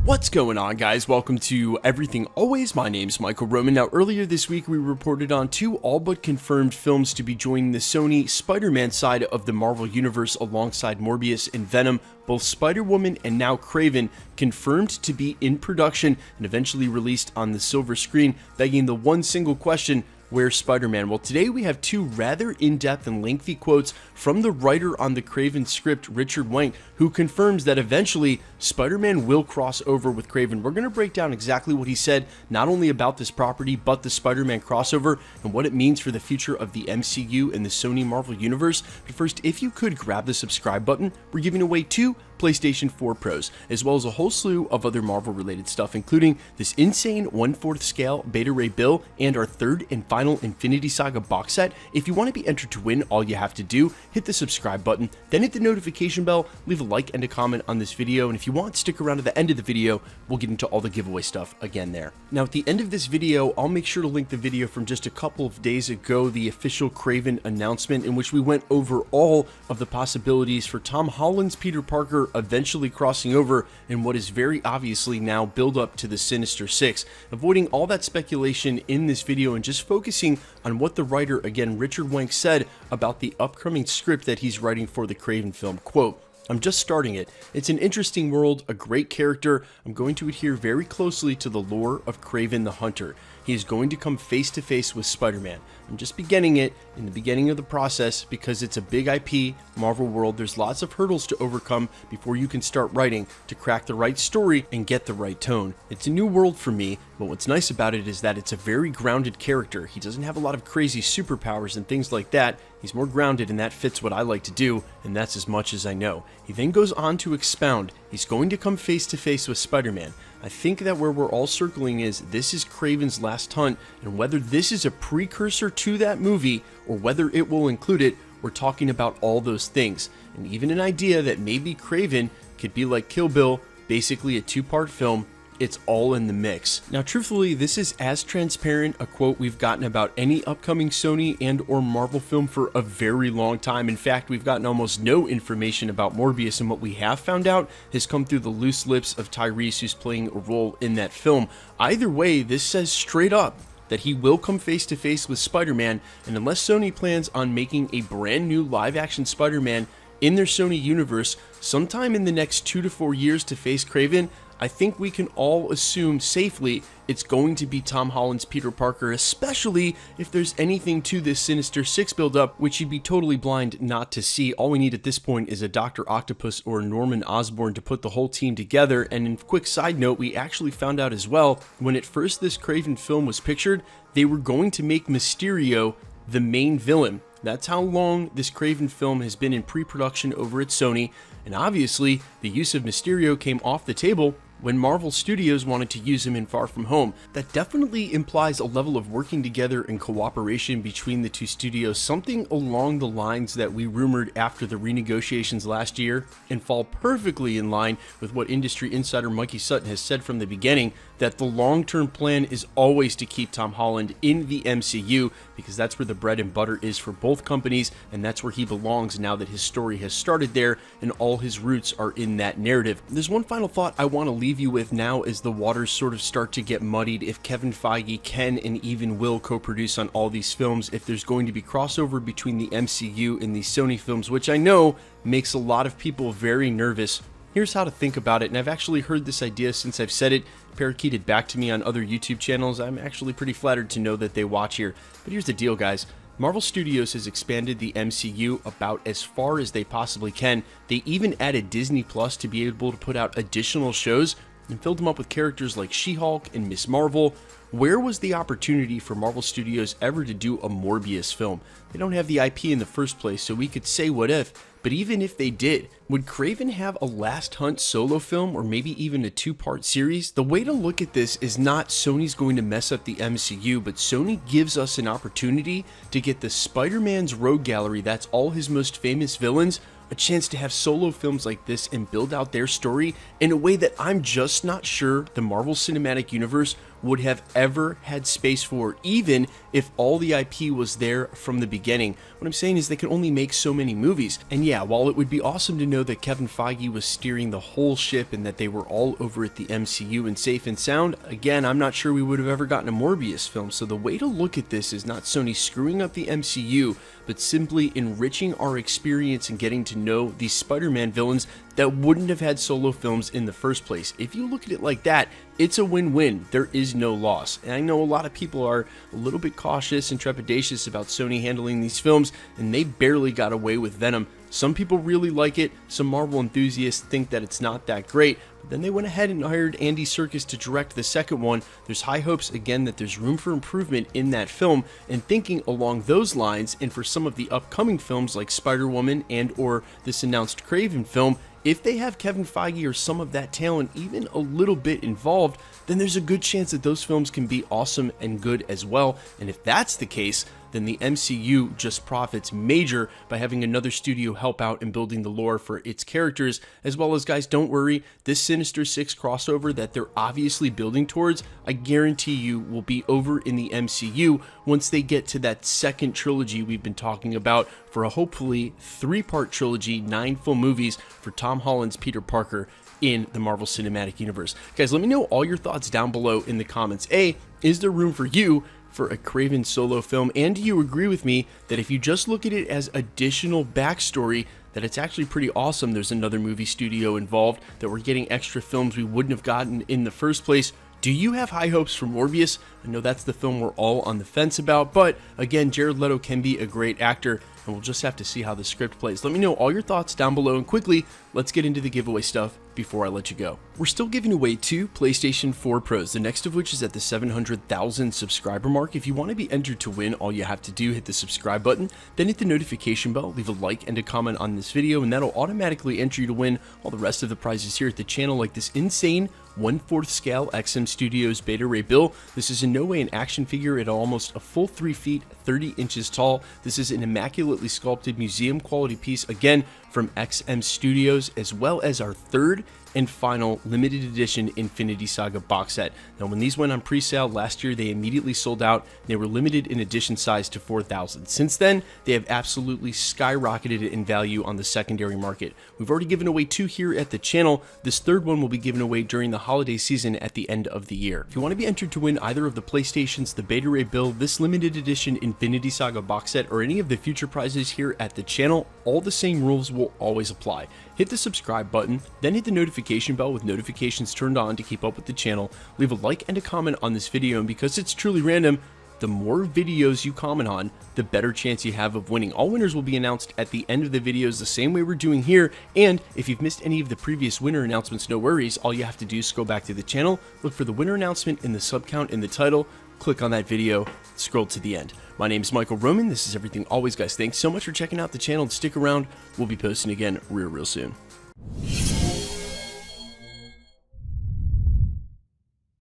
What's going on, guys? Welcome to Everything Always. My name's Michael Roman. Now, earlier this week, we reported on two all but confirmed films to be joining the Sony Spider-Man side of the Marvel Universe alongside Morbius and Venom. Both Spider-Woman and now Kraven confirmed to be in production and eventually released on the silver screen, begging the one single question: where's Spider-Man? Well, today we have two rather in-depth and lengthy quotes from the writer on the KRAVENS script, Richard Wenk, who confirms that eventually Spider-Man will cross over with Kraven. We're going to break down exactly what he said, not only about this property, but the Spider-Man crossover and what it means for the future of the MCU and the Sony Marvel Universe. But first, if you could grab the subscribe button, we're giving away two PlayStation 4 Pros, as well as a whole slew of other Marvel-related stuff, including this insane 1/4 scale Beta Ray Bill and our third and final Infinity Saga box set. If you want to be entered to win, all you have to do, hit the subscribe button, then hit the notification bell, leave a like and a comment on this video, and if you want, stick around to the end of the video. We'll get into all the giveaway stuff again there. Now, at the end of this video, I'll make sure to link the video from just a couple of days ago, the official Kraven announcement, in which we went over all of the possibilities for Tom Holland's Peter Parker eventually crossing over in what is very obviously now build up to the Sinister Six, avoiding all that speculation in this video and just focusing on what the writer, again Richard Wenk, said about the upcoming script that he's writing for the Kraven film. Quote, "I'm just starting it. It's an interesting world, a great character. I'm going to adhere very closely to the lore of Kraven the Hunter. He is going to come face to face with Spider-Man. I'm just beginning it, in the beginning of the process, because it's a big IP, Marvel world. There's lots of hurdles to overcome before you can start writing to crack the right story and get the right tone. It's a new world for me, but what's nice about it is that it's a very grounded character. He doesn't have a lot of crazy superpowers and things like that. He's more grounded, and that fits what I like to do, and that's as much as I know." He then goes on to expound. He's going to come face to face with Spider-Man. I think that where we're all circling is this is Kraven's last hunt, and whether this is a precursor to that movie or whether it will include it, we're talking about all those things, and even an idea that maybe Kraven could be like Kill Bill, basically a two-part film. It's all in the mix. Now, truthfully, this is as transparent a quote we've gotten about any upcoming Sony and or Marvel film for a very long time. In fact, we've gotten almost no information about Morbius, and what we have found out has come through the loose lips of Tyrese, who's playing a role in that film. Either way, this says straight up that he will come face to face with Spider-Man, and unless Sony plans on making a brand new live-action Spider-Man in their Sony universe sometime in the next 2 to 4 years to face Kraven, I think we can all assume safely it's going to be Tom Holland's Peter Parker, especially if there's anything to this Sinister Six build-up, which you'd be totally blind not to see. All we need at this point is a Dr. Octopus or Norman Osborn to put the whole team together. And in quick side note, we actually found out as well, when at first this Kraven film was pictured, they were going to make Mysterio the main villain. That's how long this Kraven film has been in pre-production over at Sony, and obviously the use of Mysterio came off the table when Marvel Studios wanted to use him in Far From Home. That definitely implies a level of working together and cooperation between the two studios, something along the lines that we rumored after the renegotiations last year, and fall perfectly in line with what industry insider Mikey Sutton has said from the beginning, that the long-term plan is always to keep Tom Holland in the MCU, because that's where the bread and butter is for both companies, and that's where he belongs now that his story has started there and all his roots are in that narrative. There's one final thought I want to leave you with now as the waters sort of start to get muddied if Kevin Feige can and even will co-produce on all these films, if there's going to be crossover between the MCU and these Sony films, which I know makes a lot of people very nervous. Here's how to think about it, and I've actually heard this idea since I've said it, parakeeted back to me on other YouTube channels. I'm actually pretty flattered to know that they watch here. But here's the deal, guys. Marvel Studios has expanded the MCU about as far as they possibly can. They even added Disney Plus to be able to put out additional shows and filled them up with characters like She-Hulk and Miss Marvel. Where was the opportunity for Marvel Studios ever to do a Morbius film? They don't have the IP in the first place, so we could say what if, but even if they did, would Kraven have a Last Hunt solo film or maybe even a two-part series? The way to look at this is not Sony's going to mess up the MCU, but Sony gives us an opportunity to get the Spider-Man's rogue gallery, that's all his most famous villains, a chance to have solo films like this and build out their story in a way that I'm just not sure the Marvel Cinematic Universe would have ever had space for, even if all the IP was there from the beginning. What I'm saying is they can only make so many movies. And yeah, while it would be awesome to know that Kevin Feige was steering the whole ship and that they were all over at the MCU and safe and sound, again, I'm not sure we would have ever gotten a Morbius film. So the way to look at this is not Sony screwing up the MCU, but simply enriching our experience and getting to know these Spider-Man villains that wouldn't have had solo films in the first place. If you look at it like that, it's a win-win. There is no loss. And I know a lot of people are a little bit cautious and trepidatious about Sony handling these films, and they barely got away with Venom. Some people really like it. Some Marvel enthusiasts think that it's not that great. But then they went ahead and hired Andy Serkis to direct the second one. There's high hopes, again, that there's room for improvement in that film. And thinking along those lines, and for some of the upcoming films like Spider-Woman and or this announced Kraven film, if they have Kevin Feige or some of that talent even a little bit involved, then there's a good chance that those films can be awesome and good as well. And if that's the case, then the MCU just profits major by having another studio help out in building the lore for its characters, as well as, guys, don't worry, this Sinister Six crossover that they're obviously building towards, I guarantee you will be over in the MCU once they get to that second trilogy we've been talking about for a hopefully 3-part trilogy, 9 full movies for Tom Holland's Peter Parker in the Marvel Cinematic Universe. Guys, let me know all your thoughts down below in the comments. A, is there room for you for a Kraven solo film, and do you agree with me that if you just look at it as additional backstory, that it's actually pretty awesome there's another movie studio involved, that we're getting extra films we wouldn't have gotten in the first place? Do you have high hopes for Morbius? I know that's the film we're all on the fence about, but again, Jared Leto can be a great actor, and we'll just have to see how the script plays. Let me know all your thoughts down below, and quickly, let's get into the giveaway stuff before I let you go. We're still giving away 2 PlayStation 4 Pros, the next of which is at the 700,000 subscriber mark. If you want to be entered to win, all you have to do, hit the subscribe button, then hit the notification bell, leave a like and a comment on this video, and that'll automatically enter you to win all the rest of the prizes here at the channel, like this insane 1/4 scale XM Studios Beta Ray Bill. This is in no way an action figure at almost a full 3 feet, 30 inches tall. This is an immaculately sculpted museum quality piece, again, from XM Studios, as well as our 3rd and final limited edition Infinity Saga box set. Now, when these went on pre-sale last year, they immediately sold out. They were limited in edition size to 4,000. Since then, they have absolutely skyrocketed in value on the secondary market. We've already given away 2 here at the channel. This 3rd one will be given away during the holiday season at the end of the year. If you want to be entered to win either of the PlayStations, the Beta Ray Bill, this limited edition Infinity Saga box set, or any of the future prizes here at the channel, all the same rules will always apply. Hit the subscribe button, then hit the notification bell with notifications turned on to keep up with the channel. Leave a like and a comment on this video, and because it's truly random, the more videos you comment on, the better chance you have of winning. All winners will be announced at the end of the videos the same way we're doing here, and if you've missed any of the previous winner announcements, no worries. All you have to do is go back to the channel, look for the winner announcement in the sub count in the title, click on that video, scroll to the end. My name is Michael Roman. This is Everything Always, guys. Thanks so much for checking out the channel. Stick around. We'll be posting again real soon.